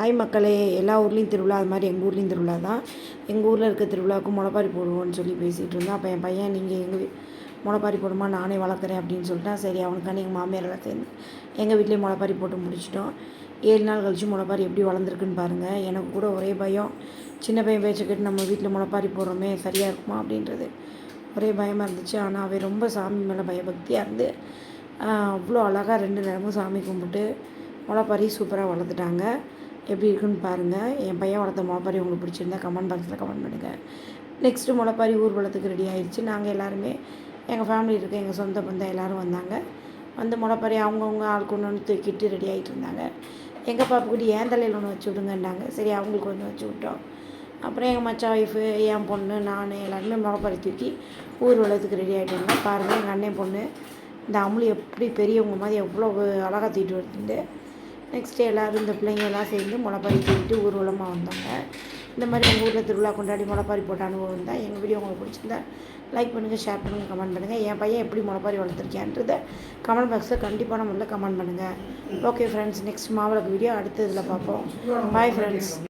Hi மக்களே, எல்லா ஊர்லேயும் திருவிழா அது மாதிரி எங்கள் ஊர்லேயும் திருவிழா தான். எங்கள் ஊரில் இருக்க திருவிழாவுக்கு முளைப்பாரி போடுவோன்னு சொல்லி பேசிகிட்டு இருந்தோம். அப்போ என் பையன் நீங்கள் முளைப்பாரி போடுமா, நானே வளர்க்குறேன் அப்படின்னு சொல்லிட்டான். சரி அவனுக்கான எங்கள் மாமியாரெல்லாம் சேர்ந்து எங்கள் வீட்லேயே முளைப்பாரி போட்டு முடிச்சிட்டோம். 7 நாள் கழிச்சு முளைப்பாரி எப்படி வளர்ந்துருக்குன்னு பாருங்கள். எனக்கு கூட ஒரே பயம், சின்ன பையன் பேச்சை கேட்டு நம்ம வீட்டில் முளைப்பாரி போடுறோமே சரியாக இருக்குமா அப்படின்றது ஒரே பயமாக இருந்துச்சு. ஆனால் அவன் ரொம்ப சாமி மேலே பயபக்தியாக இருந்து அவ்வளோ அழகாக 2 நேரமும் சாமி கும்பிட்டு முளைப்பாரி சூப்பராக வளர்த்துட்டாங்க. எப்படி இருக்குன்னு பாருங்கள். என் பையன் வளர்த்த முளைப்பாரி உங்களுக்கு பிடிச்சிருந்தா கமெண்ட் பாக்ஸில் கமெண்ட் பண்ணுங்கள். நெக்ஸ்ட்டு முளைப்பாரி ஊர்வலத்துக்கு ரெடி ஆகிடுச்சு. நாங்கள் எல்லாருமே எங்கள் ஃபேமிலி இருக்க எங்கள் சொந்த பந்தம் எல்லோரும் வந்தாங்க. வந்து முளைப்பாரி அவங்கவுங்க ஆளுக்கு ஒன்று தூக்கிட்டு ரெடி ஆகிட்டு இருந்தாங்க. எங்கள் பாப்புக்குட்டி என் தலையில் ஒன்று வச்சு விடுங்கன்னாங்க. சரி அவங்களுக்கு ஒன்று வச்சு விட்டோம். அப்புறம் எங்கள் மச்சான் ஒய்ஃபு, என் பொண்ணு, நான் எல்லாருமே முளைப்பாரி தூக்கி ஊர்வலத்துக்கு ரெடி ஆகிட்டாங்க. பாருங்கள் எங்கள் அண்ணன் பொண்ணு இந்த அமுலி எப்படி பெரியவங்க மாதிரி எவ்வளோ அழகாக தூக்கிட்டு வருதுண்டு. நெக்ஸ்ட்டு எல்லோரும் இந்த பிள்ளைங்க எல்லாம் சேர்ந்து முளைப்பாரி தூக்கிட்டு ஊர்வலமாக வந்தாங்க. இந்த மாதிரி எங்கள் ஊரில் திருவிழா கொண்டாடி முளைப்பாரி போட்ட அனுபவம் தான். எங்கள் வீடியோ உங்களுக்கு பிடிச்சிருந்தா லைக் பண்ணுங்கள், ஷேர் பண்ணுங்கள், கமெண்ட் பண்ணுங்கள். என் பையன் எப்படி முளைப்பாரி வளர்த்துருக்கேன்றதை கமெண்ட் பாக்ஸில் கண்டிப்பான முறையில் கமெண்ட் பண்ணுங்கள். ஓகே ஃப்ரெண்ட்ஸ், நெக்ஸ்ட் மாவிளக்கு வீடியோ அடுத்த இதில் பார்ப்போம். Bye friends.